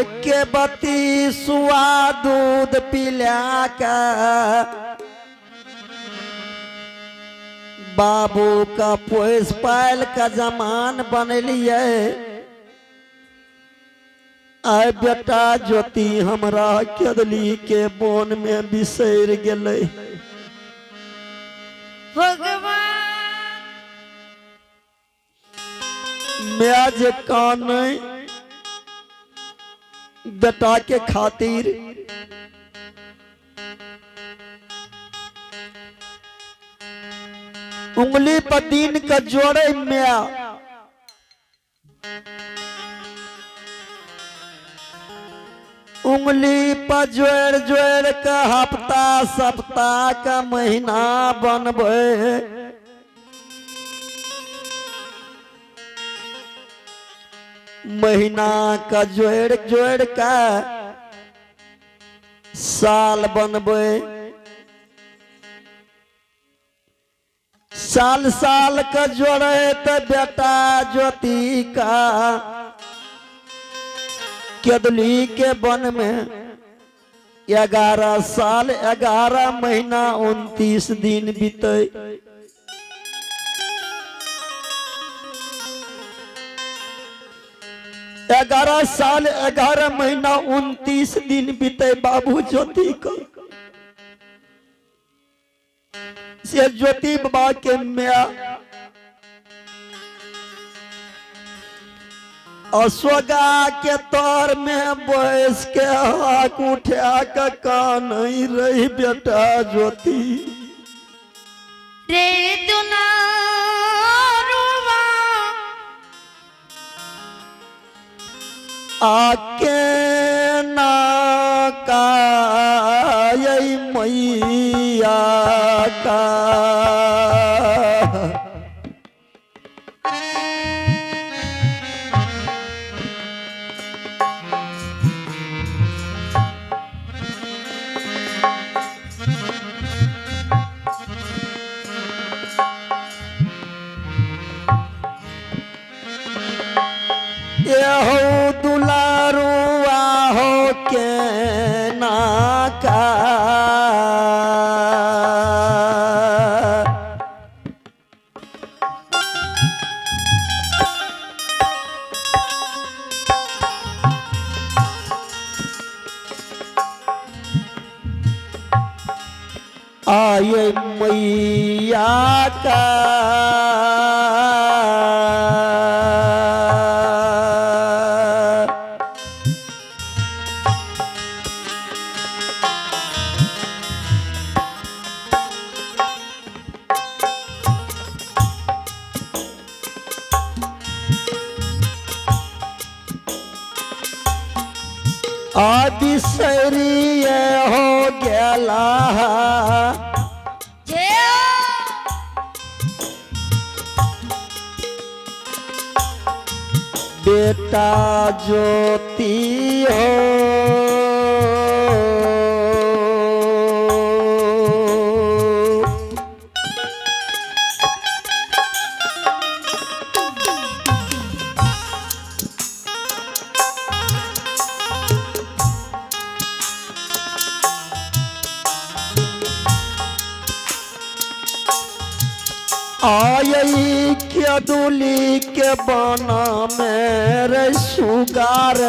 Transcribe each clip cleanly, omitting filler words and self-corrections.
के बती सुआ दूध पिला का बाबू का पोस पायल का जमान बनलिए। आय बेटा ज्योति हमरा केदली के बोन में बिसर गेले। भगवान मैं जे कान बेटा के खातिर उंगली पर दीन का जोड़े मिया उंगली पर जोड़ जोड़ का हफ्ता सप्ताह का महीना बनबे। महीना का जोड़ जोड़ का साल बनबे। साल साल का जोड़े तो बेटा ज्योति का केदली के वन में 11 साल 11 महीना 29 दिन बीते। 11 साल 11 महीना 29 दिन बीते बाबू ज्योति को। से ज्योति बाबा के मिया अश्वगा के तौर में बैस के हाथ उठा के कान नहीं रही बेटा ज्योति। रे दुनारुआ आके ना का यही मैया का ये हो दुलारुआ हो के नाका आये मैया का आदि सरिय हो गया बेटा ज्योति हो। आई केदुली के बना मेरे सुगार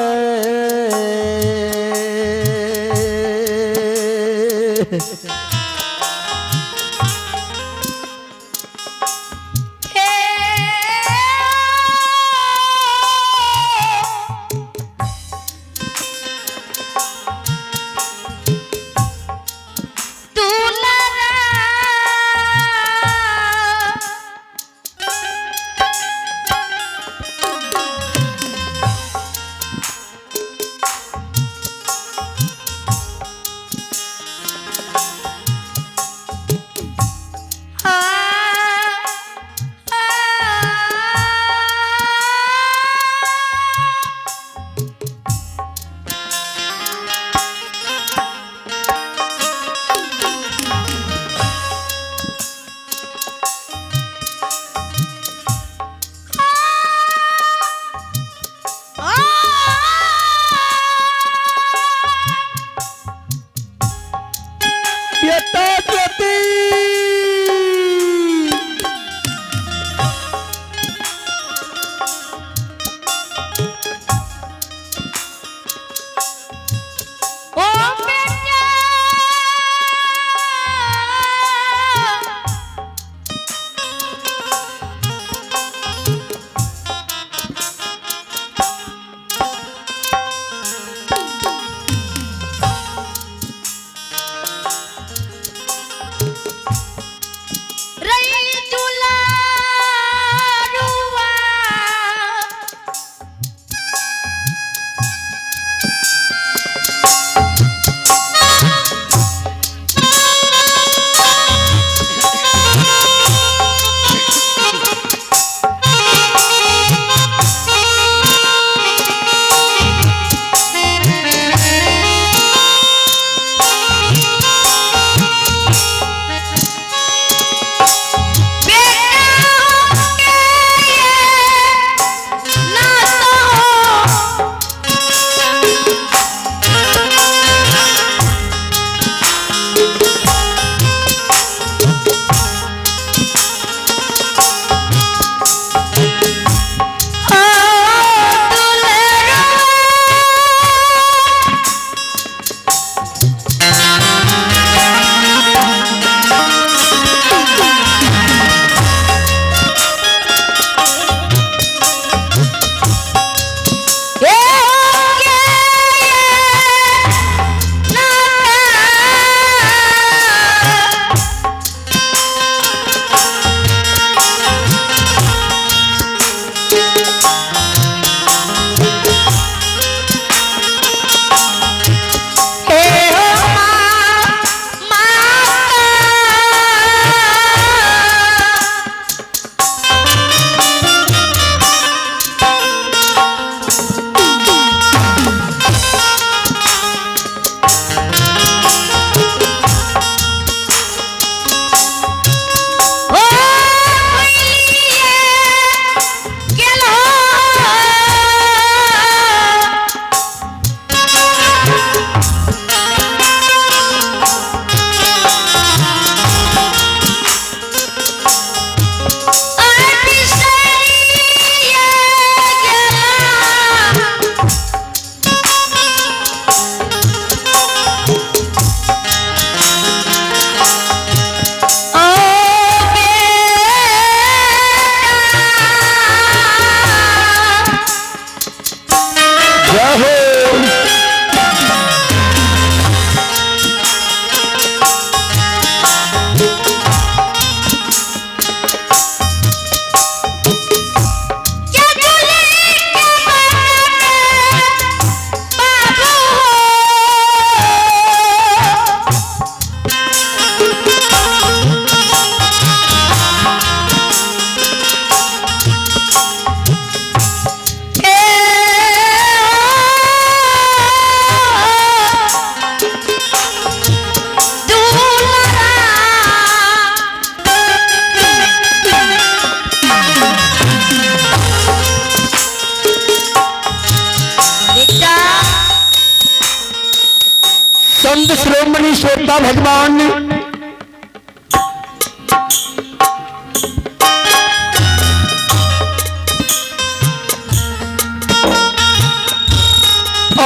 संत श्रोमणी श्रोता भगवान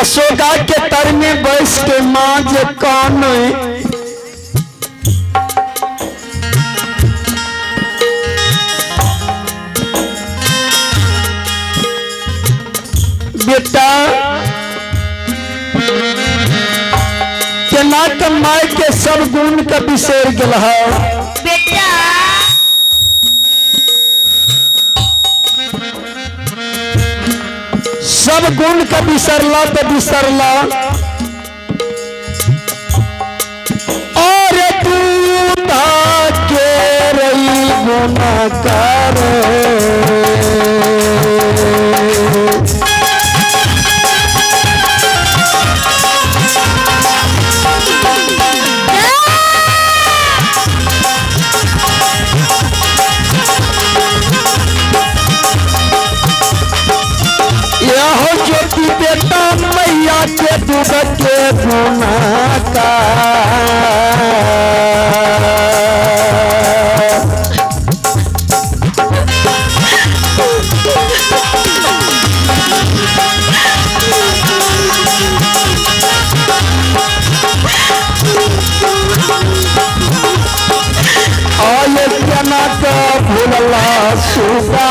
अशोका के तर में बैस के माज कान बेटा केना के माय के सब गुण के बिसर गेल है बेटा सब गुण के बिसरला तो बिसरला और तू के रही गुनाकार ज्योति बेटा मैया के दूध के गुनाकार आये केना का भूलला सुबा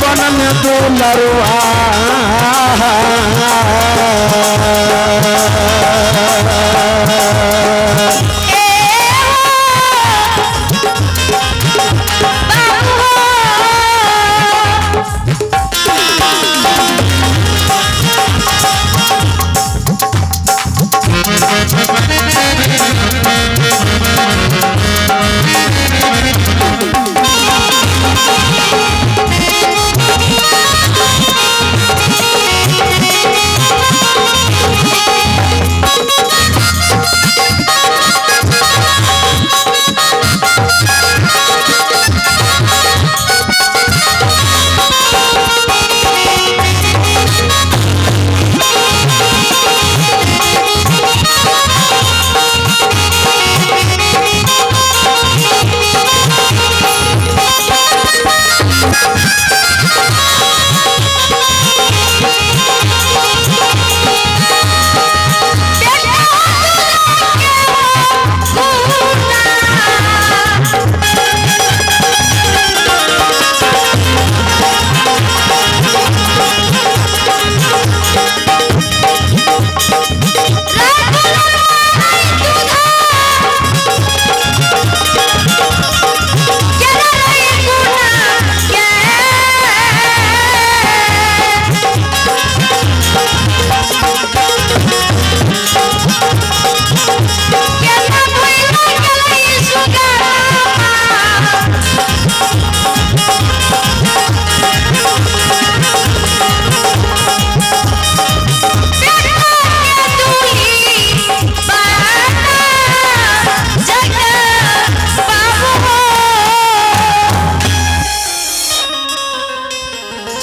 बन में दो लरुआ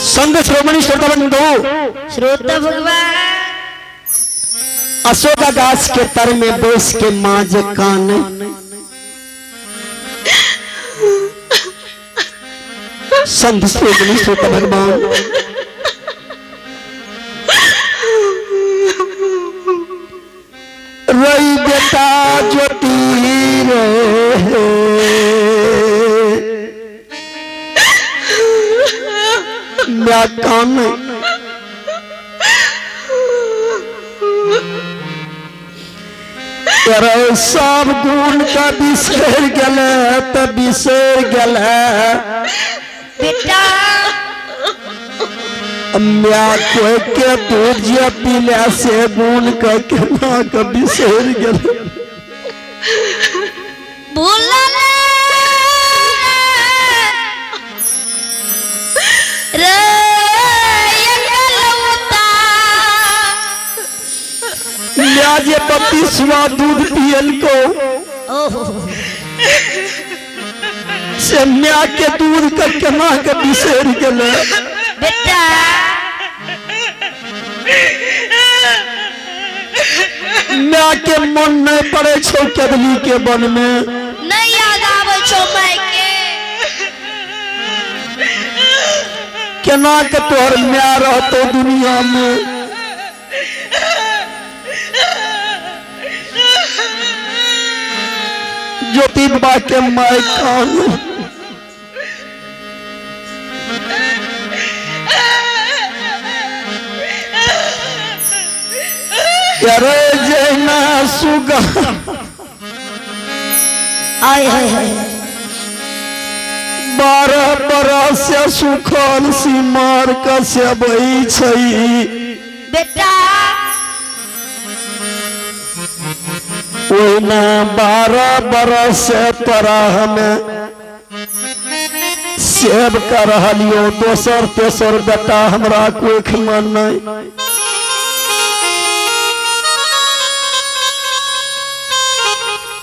संत श्रोमणी श्रोता बंधु श्रोता भगवान अशोका गाछ के तर में बैस के माज कान संत श्रोमणी श्रोता भगवान रही बेटा ज्योति रे मैं कान सब गुण का बिसर गले तो बिसर गले बेटा मैं कोई के दूध जे पीले से गुण का केना का बिसर गले भूला रे मैया जे 32वां दूध पियल को ओहो से मैया के दूध का केना के बिसर गेले बेटा मैया के मन नहीं पड़े छो केदली के वन में नहीं याद आवे छो माई के केना के तोहर मैया रहतो दुनिया में ज्योति बाबा के माई कान अरे जैना सुगा आय हाय हाय 12 बरस से सुखल सिमार कसबई छई बेटा ओना 12 बरस से तोरा हमें सेब कर रहलियो दोसर तेसर बेटा हमरा कोई खमन नहीं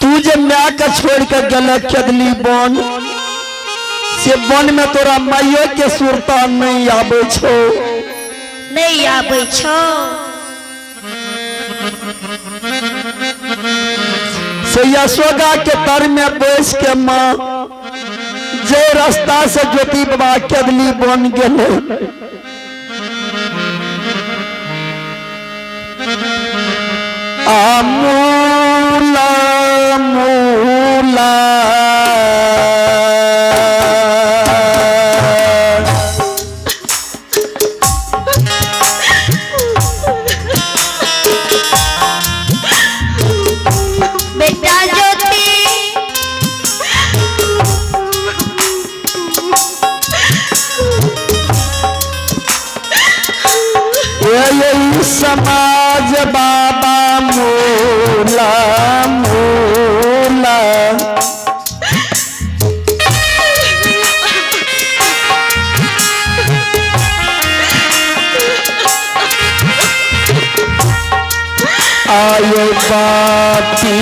तू जे माँ के छोड़ के गले केदली बन से वन में तोरा माइयो के सुरता नहीं आवे छो नहीं आवे छो से यशोदा के तर में बैस के माँ जे रास्ता से ज्योति बाबा केदली बन गेले मूला मूला बेटा ज्योति यही समाज बाबा मूला मूला आयो बातिया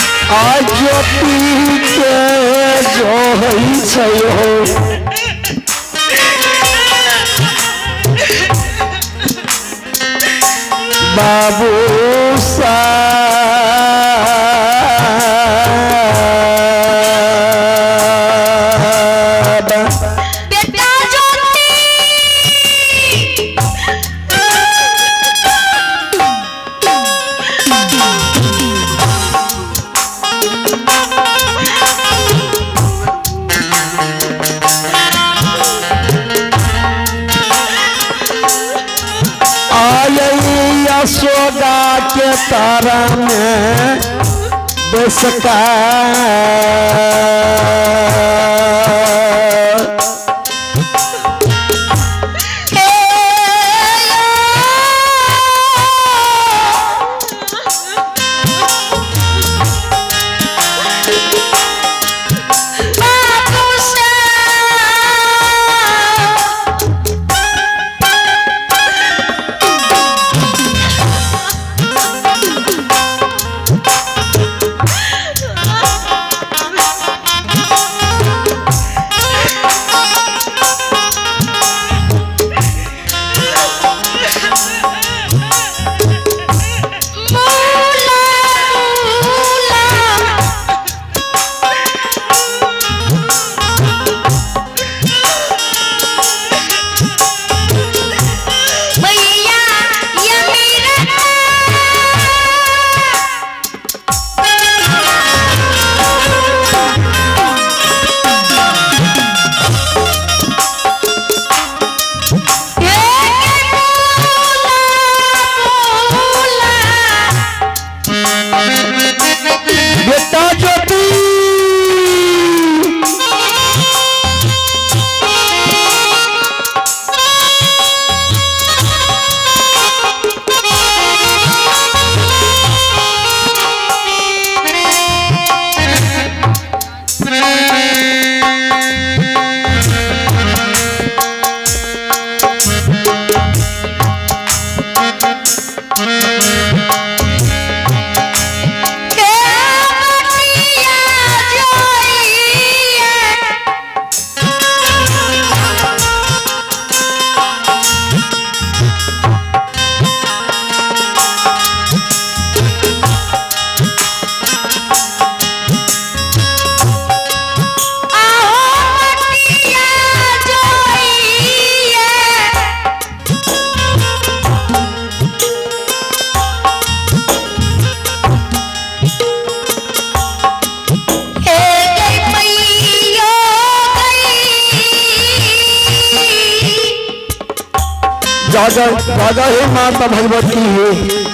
ज्योति के जो हई छयो बाबू साहब बेटा ज्योति यशोदा के तारा में बसका जागा जागा हे माता भगवती हे।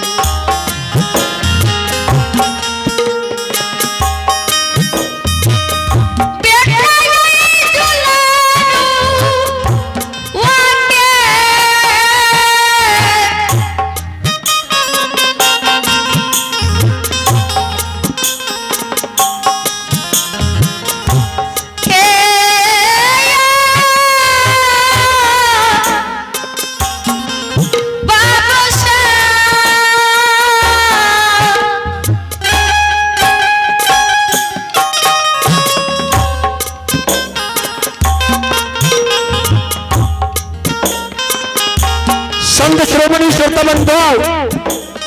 संत श्रोमणी श्रोता बंधु,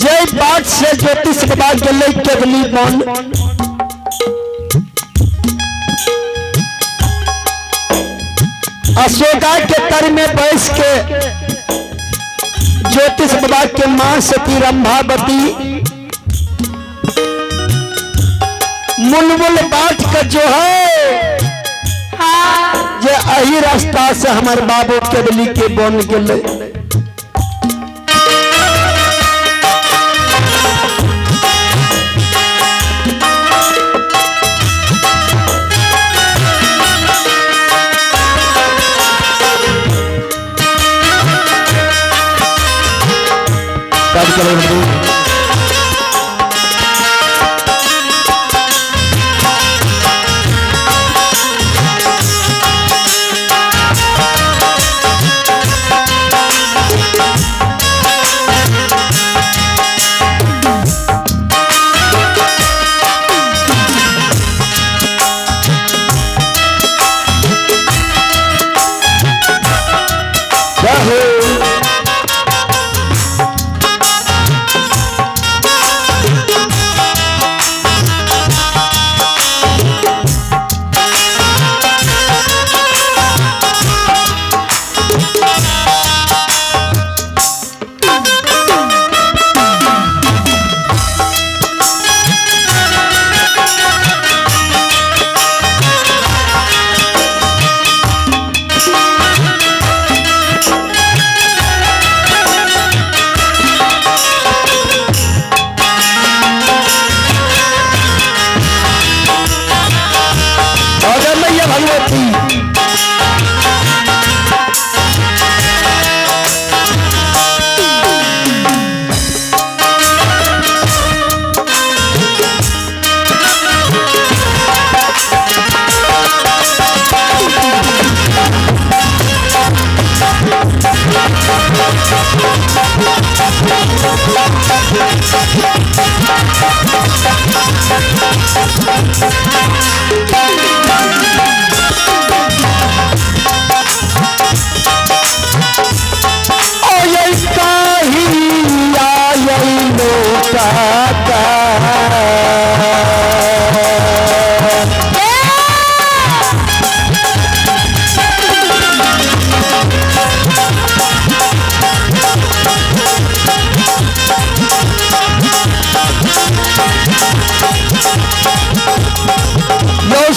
जय पाठ से ज्योतिष बाबा गले केवली बन अशोका के तर में बैस के ज्योतिष बाबा के मां सती रंभावती मुलमुल बाट का जो है ये अही रास्ता से हमारे बाबू केवली के बन गए।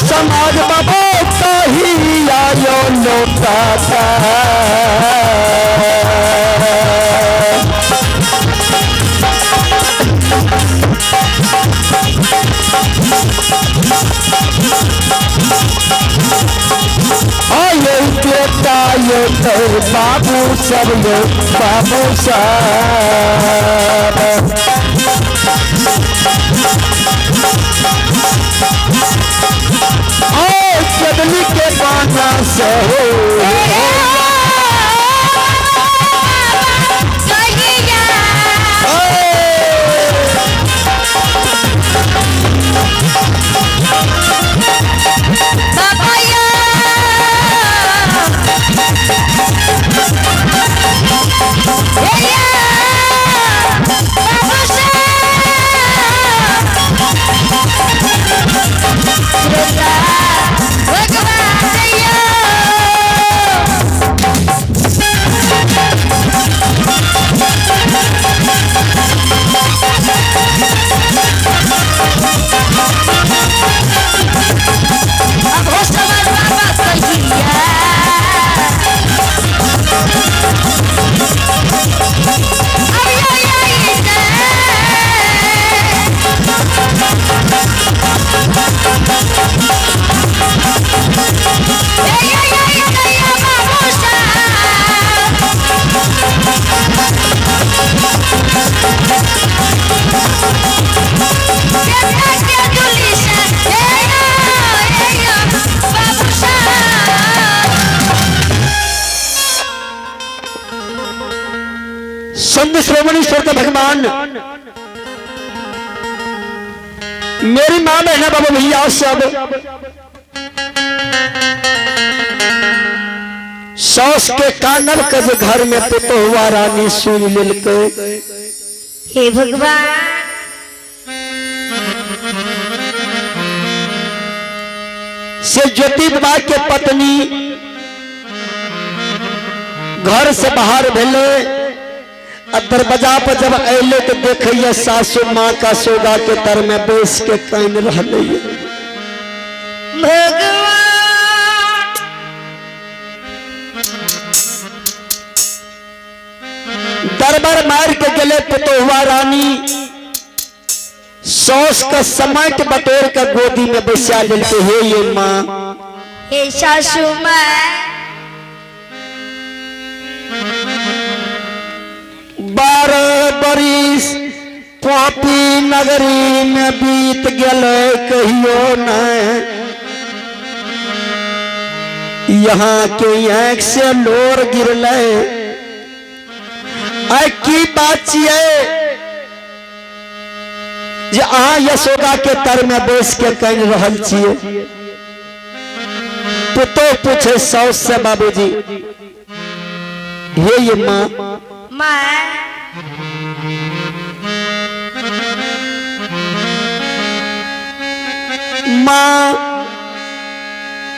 समाज बाबू कही आयो लौटा आयो बेटा यो तो बाबू सब यो बाबू साहब केवली के गाना से संत श्रोमणीश्वर का भगवान मेरी मां बहना बाबा भैया सब सौस के कानर के जो घर में पुतो हुआ रानी सुन मिलके हे भगवान से ज्योति बाबा के पत्नी घर से बाहर भेले दरवाजा पर जब अले तो देखिए सासू माँ का सोगा के तर में बेस के कान रहले भगवान दरबार मार के गले पुतो हुआ रानी सौस का समट बटोर का गोदी में बैसा लेते हे ये माँ हे सासू माँ 12 बरिस पापी नगरी में बीत गए कहियो न यहाँ के आंख से लोर गिरले की बात जे अहाँ यशोदा के तर में बैस के कह रहल छिए पुतो पूछे साउस से बाबूजी हे ये माँ माँ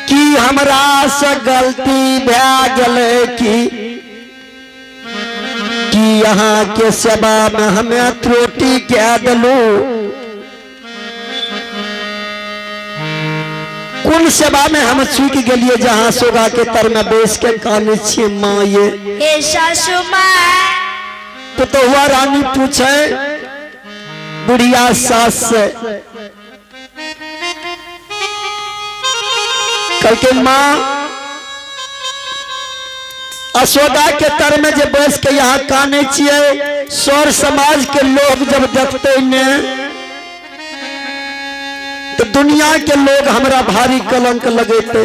की हमरा से गलती भै गले कि यहाँ के सेवा में हमें त्रुटि कह दिलू कुल सेवा में हम चूक गलिए जहाँ सोगा के तर में बैस के कान छे माँ ये सासू माँ तो हुआ रानी पूछे बुढ़िया सास से कल के माँ अशोदा के तर में जब बैस के यहाँ काने छिए सौर समाज के लोग जब देखते ने तो दुनिया के लोग हमरा भारी कलंक लगेते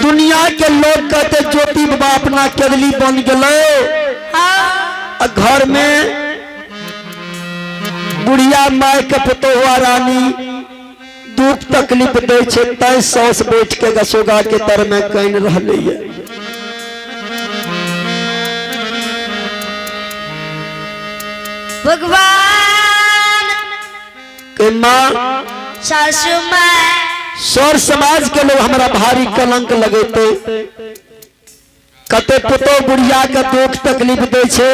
दुनिया के लोग कहते ज्योति बाबा अपना केदली बन गए घर में बुढ़िया माय के पुतो हुआ रानी दुख तकलीफ दे छे तय सौस बैठ के गसोगा के तर में कह रहले भगवान के माँ सासू माँ सौर समाज के लोग हमारा भारी कलंक लगेते कते पुतो बुढ़िया के दुख तकलीफ दे छे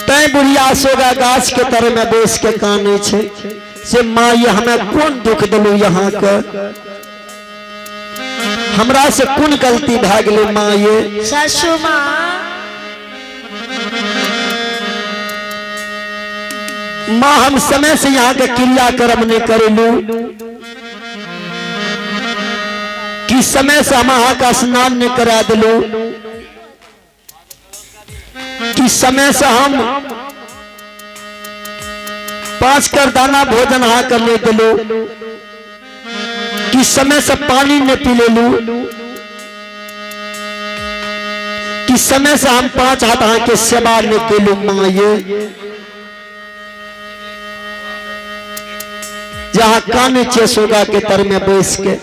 तय बुढ़िया सोगा गाछ के तर में बैस के काने छे से माँ ये हमें कौन दुख दिलू यहाँ के हमरा से कौन गलती भै गई माँ ये सासू माँ माँ हम समय से यहाँ के क्रियाक्रम नहीं करेलू कि समय से हम यहाँ का स्नान नहीं करा दिलू कि समय से हम 5 कर दाना भोजन हाँ कर ले दिलो कि समय से पानी न पी ले लू कि समय से हम 5 हाथ हाँ के सेवा न के लू माँ ये जहाँ कान चे सोगा के तर में बैस के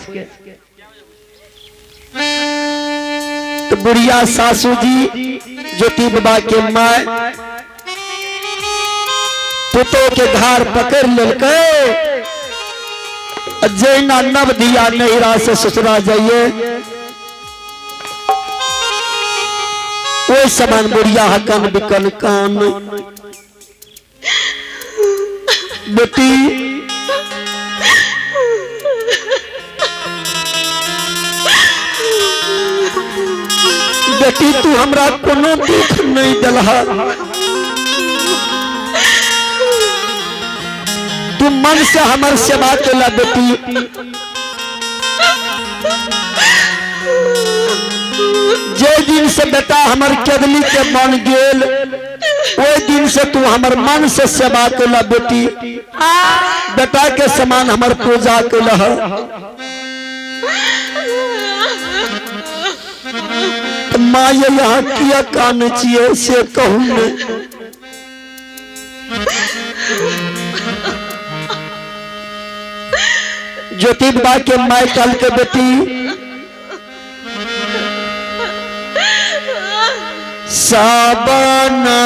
तो बुढ़िया सासू जी ज्योति बाबा के माय पुतो के घर पकड़ लेके जैना नव दिया नहिरा से ससुरा जाइए वो समान बुढ़िया हकन बिकन कान बेटी बेटी तू हमरा कोनो दुख नहीं दिलहा तू मन से हमार सेवा केला बेटी जे दिन से बेटा हमार केदली के बन गेल वो दिन से तू हमार मन से सेवा केला बेटी बेटा के समान हमार पूजा केला माँ ये यहाँ किया कान चाहिए से कहूँ मैं ज्योतिबा के माय काल के बेटी साबना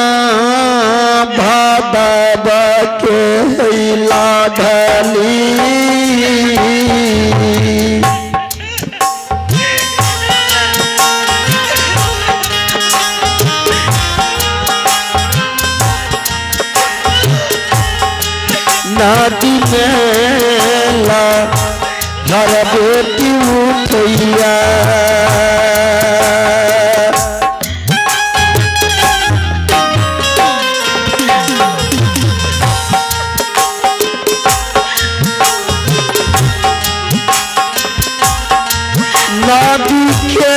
भादव के लाडली नदी में ला घर बेटी उठैया नदी के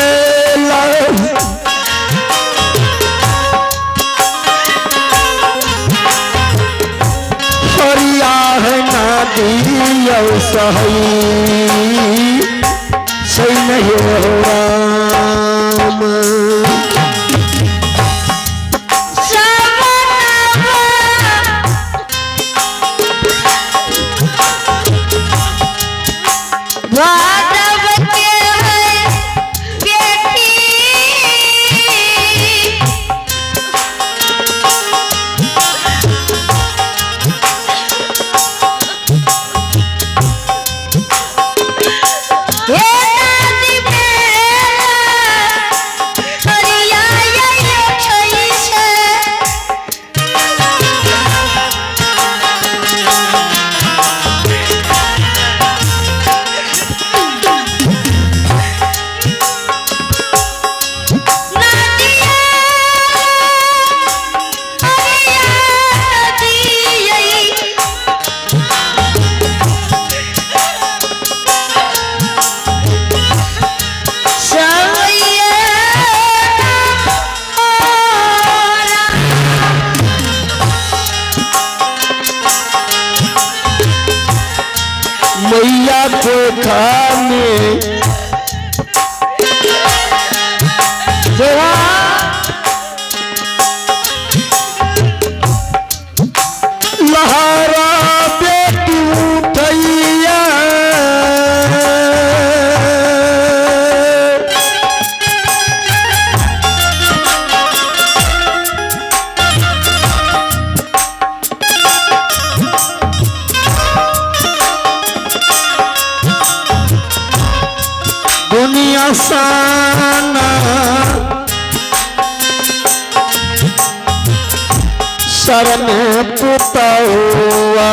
हरिया है नदी सही सही नहीं हो राम मैया को खाने लहरा बेटी उठैया दुनिया साना सर में पुता हुआ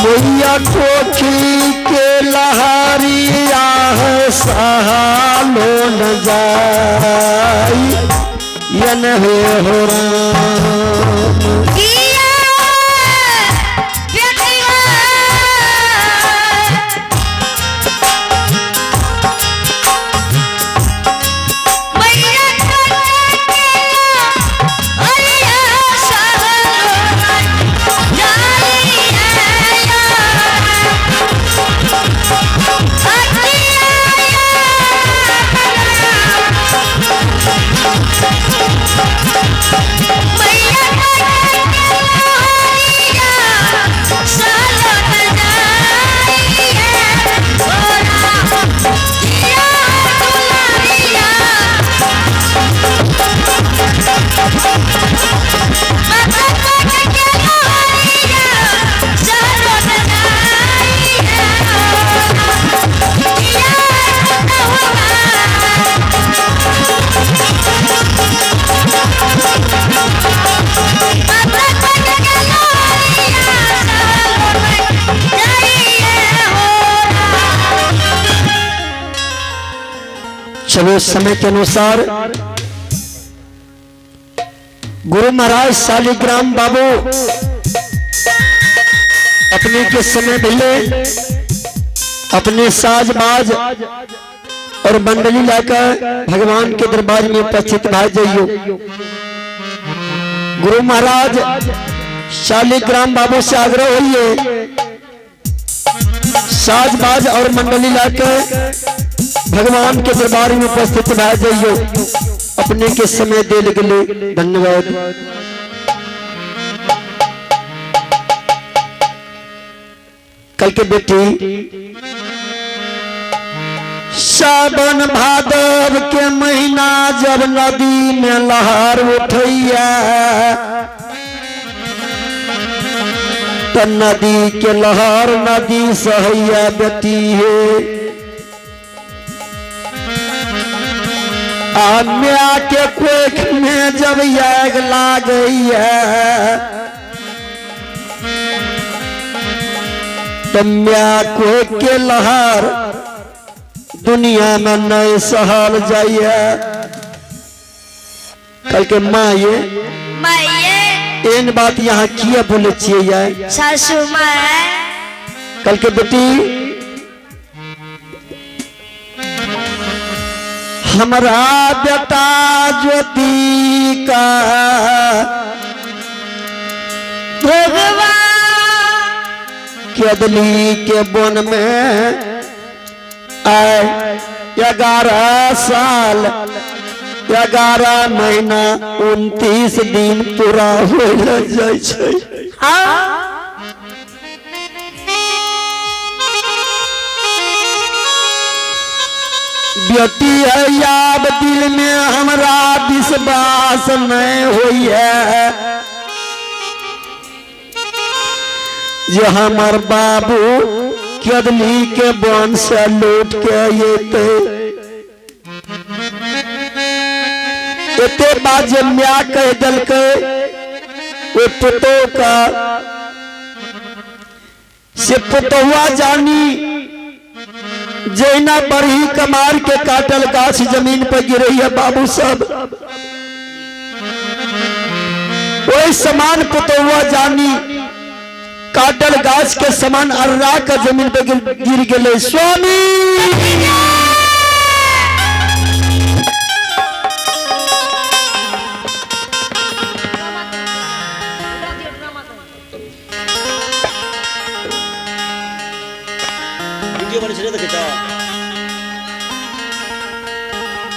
मैया कोठी के लहरिया सहालो न जाई यन हो राम Thank you. चलो समय के अनुसार गुरु महाराज शालिग्राम बाबू अपने के समय मिले अपने साजबाज और मंडली लाकर भगवान के दरबार में उपस्थित भाई जाइयो। गुरु महाराज शालिग्राम बाबू से आग्रह हुई साजबाज और मंडली लाकर भगवान के दरबार में उपस्थित भाई जाइयो। अपने के समय देने के लिए धन्यवाद। कल के बेटी सावन भादव के महीना जब नदी में लहर उठैया तो नदी के लहर नदी सहैया बेटी है। आम्या के कोख में जब आग लागई है तो म्या कोख के लहर दुनिया में नए सहल जाइए। कल के माँ ये इन बात यहाँ किया बोले चाहिए सासू माँ कल के बेटी हमारा बेटा ज्योति का भगवान केदली के वन में आए 11 साल 11 महीना 29 दिन पूरा हो जाए छे। बेटी है याद दिल में हमारा विश्वास नहीं हुई है जो हमार बाबू केदली के वन से लौट के एते बात जब म्या कह दल के वो पुतो का से पुतहुआ जानी जैना बरही कमार के काटल गाछ जमीन पर गिरे है बाबू सब वही समान पुतहुआ जानी काटल गाछ के समान अर्रा का जमीन पर गिर गए। स्वामी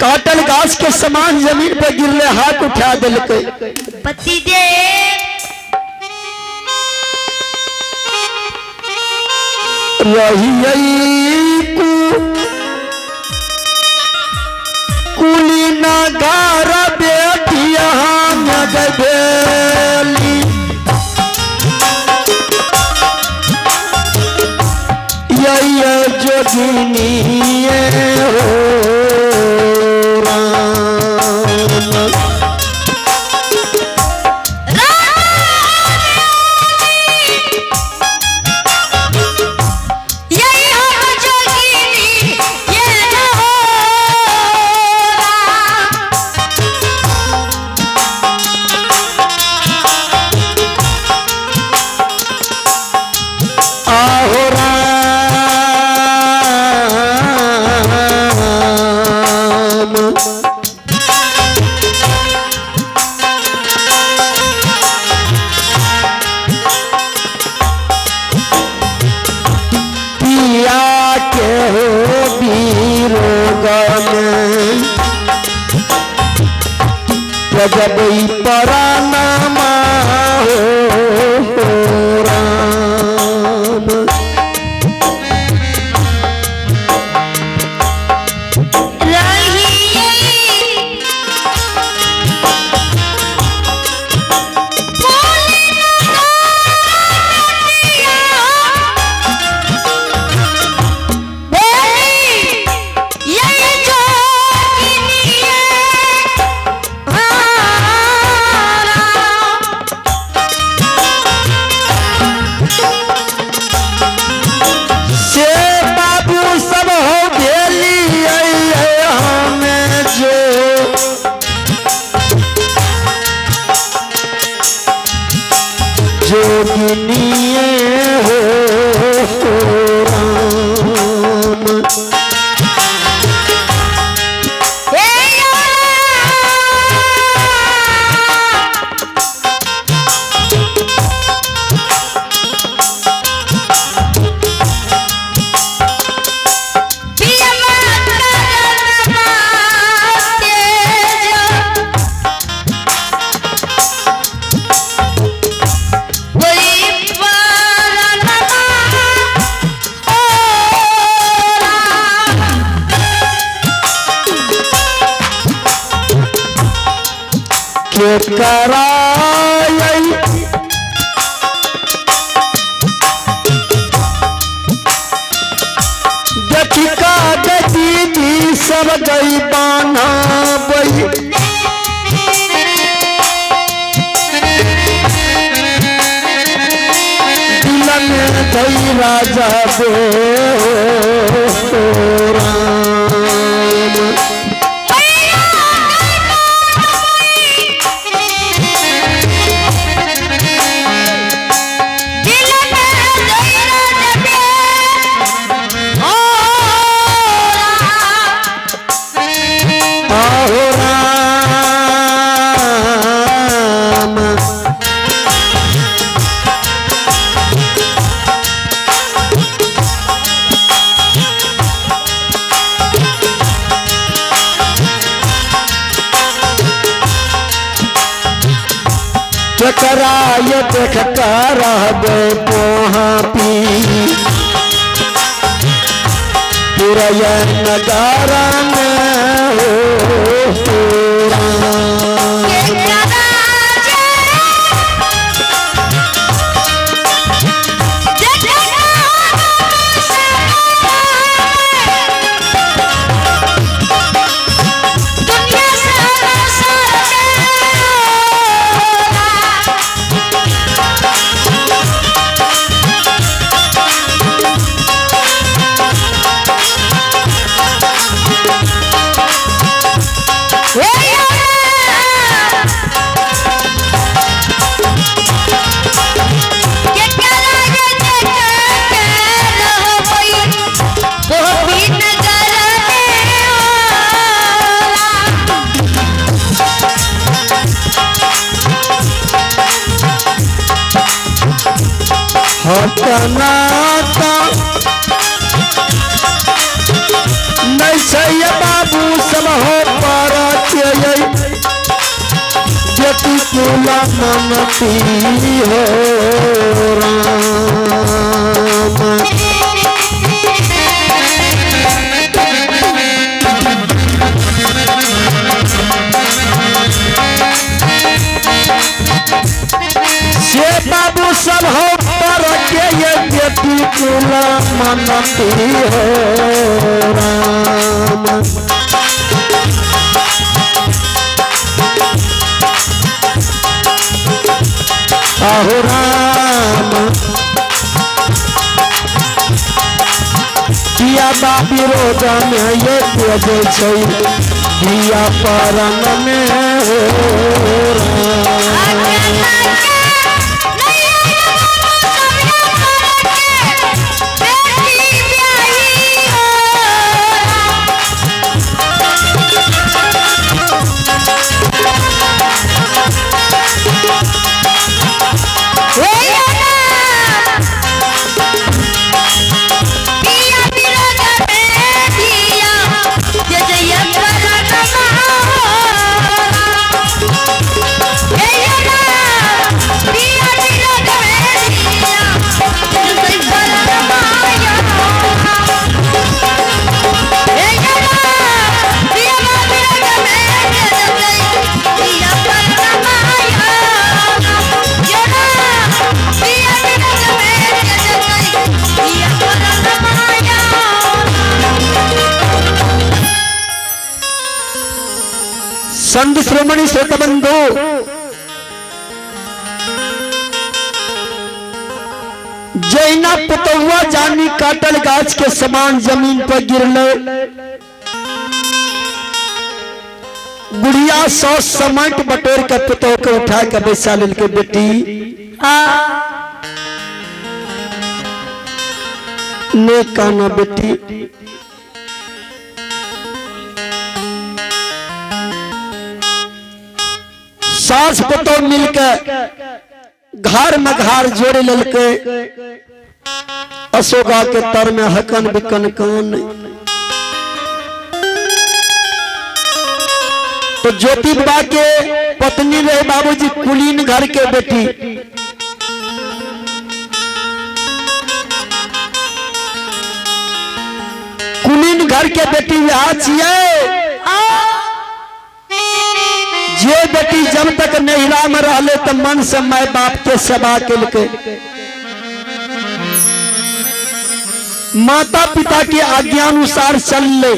काटल गाछ के समान जमीन पर गिरले हाथ उठा दिल पति देव रही कुली नगार बेटिया गबेली यही जोगिनी हो जब पराना हो राम जोगिनिए हो राम। के कराई देखी का दीदी सब गई बाना बई। दिलन गई राजा दे राम। आहो राम। चकराय देखता रहबे पोहा पी पुरय नगारा में हो राम। हटनाता नहीं सही बाबू सब हो पारा के बेटी कुला मनती हो राम। से बाबू सब हो पर के ये बेटी कुला मनती हो राम। आहो राम। किया बा विरोध में ये तेजे छै दिया परन में हो राम। संत श्रोमणी श्रोतबंधु जैना पुतौआ जानी काटल गाछ के समान जमीन पर गिरले बुढ़िया 100 समट बटोर के पुतोह के उठा के बैसा लेल के बेटी ने काना बेटी सास पुतोह मिलकर घर में घर जोड़ लेल के अशोका के तर में हकन बिकन कान। तो ज्योति बाबा के पत्नी रहे बाबूजी कुलीन घर के बेटी। कुलीन घर के बेटी यहाँ जे बेटी जब तक नहिरा में रहले तो मन से माय बाप के सेवा के माता पिता के आज्ञा अनुसार चल ले।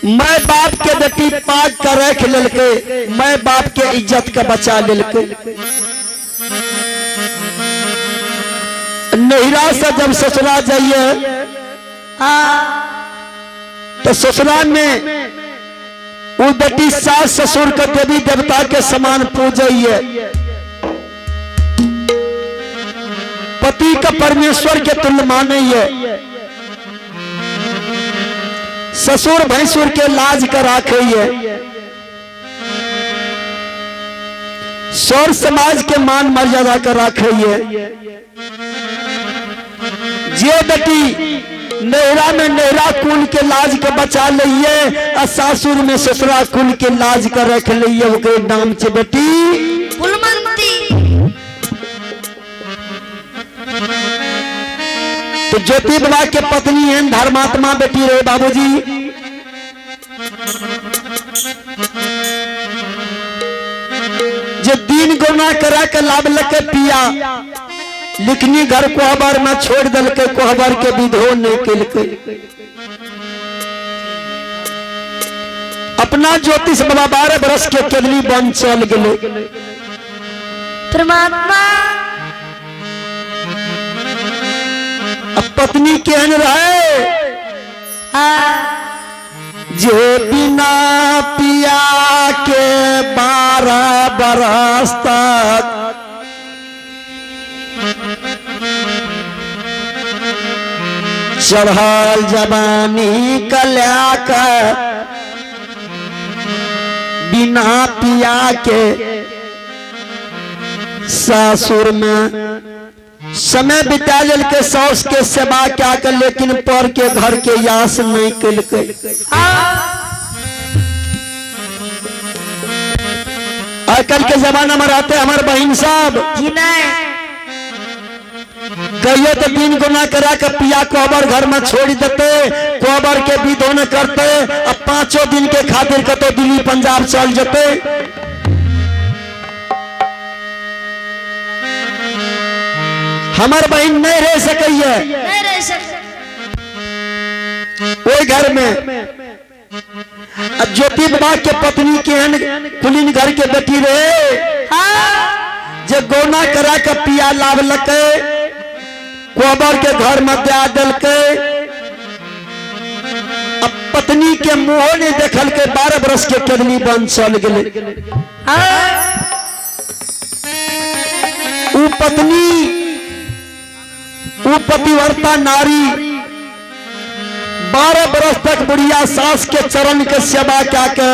माय बाप के बेटी पाक कर रख लेलके, माय बाप के इज्जत के बचा लेलके। नहिरा से जब ससुरा जाइए तो ससुराल में वो बेटी सास ससुर के देवी देवता के समान पूजइए, पति का परमेश्वर के तुल्य मानिए, ससुर भैंसुर के लाज कर राखिए, सौर समाज के मान मर्यादा कर राखिए। जे बेटी नहिरा में नहिरा कुल के लाज के बचा लिये और सासुर में ससुरा कुल के लाज कर रख लिये, ओके नाम से बेटी कुलमंती। तो ज्योति बाबा के पत्नी है धर्मात्मा बेटी रहे बाबूजी। जो दिन गुना करा के लाभ लके पिया, लिखनी घर कोहबर में छोड़ दल के, कोहबर के विधो नहीं के अपना ज्योतिष बाबा 12 बरस के केदली बन चल गए। परमात्मा अब पत्नी केहन रहे जे बिना पिया के 12 बरस तक चढ़ल जवानी कल्या कर बिना पिया के ससुर में समय बिता लेल के, सास के सेवा क्या कर, लेकिन पर के घर के यास नहीं कल के। आजकल के जमाना में रहते हमारे बहन साहब कहिए तो दिन गुना करा के पिया कोबर घर में छोड़ देते, कोबर के विधो न करते, अब 5 दिन के खातिर कतो दिल्ली पंजाब चल जाते। हमार बहन नहीं रह सकिए कोई घर में। ज्योति बाबा के पत्नी केहन कुलीन घर के बेटी रहे जे गौना करा के पिया लाभ लके, कोबर के घर में दे दल के। अब पत्नी के मुंह ने देखल के 12 बरस के केदली बन चल गए। वो पत्नी वो पतिव्रता नारी 12 बरस तक बुढ़िया सास के चरण के सेवा क्या के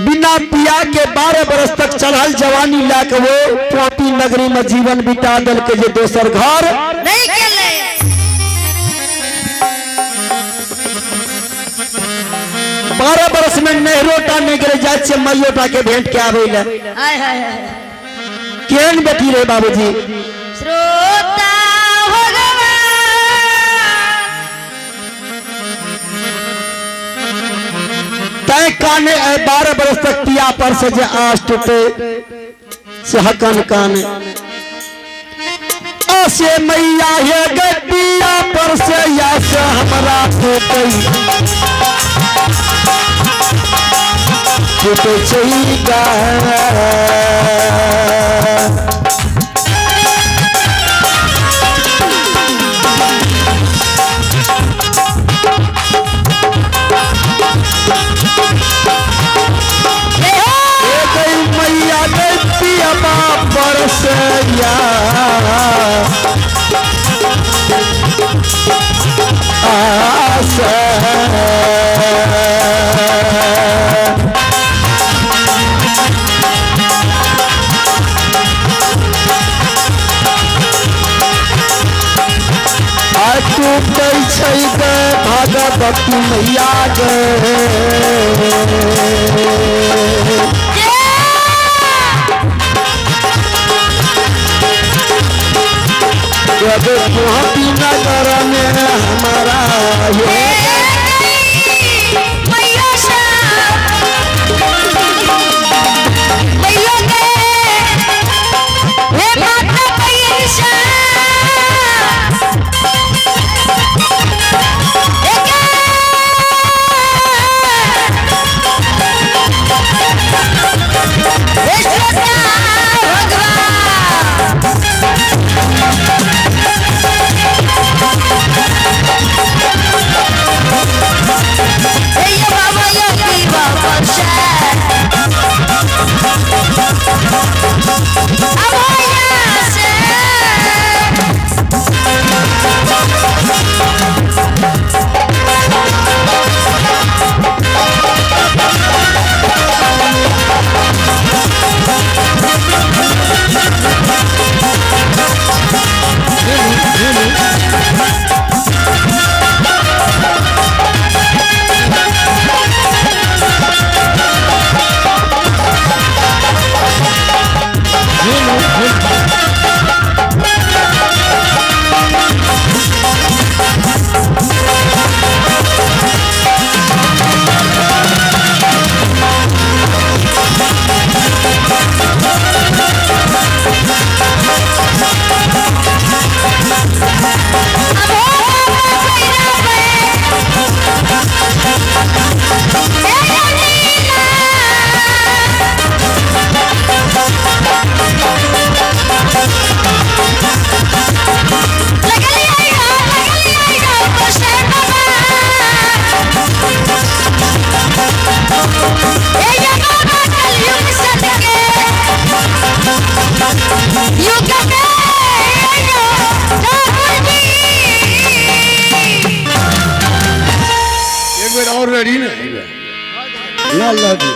बिना पिया के 12 बरस तक चढ़ल जवानी लाके वो पोपी नगरी में जीवन बिता दल के जे दोसर घर नहीं केले। 12 बरस में नहरोटा नहीं गिरे जाए मैयोटा के भेंट के आवे केन बेटी रे बाबूजी। श्रोता भगवान तय काने 12 बरस तक पिया पर से जे आस टूटे से हकन काने से मैया है गटिया पर से या से हमरा टूटे चाहिएगा। सैया तू कैसे गे भगवती मैया गे जब गुवाहाटी नगर में हमारा ये और रेडी ना ला ला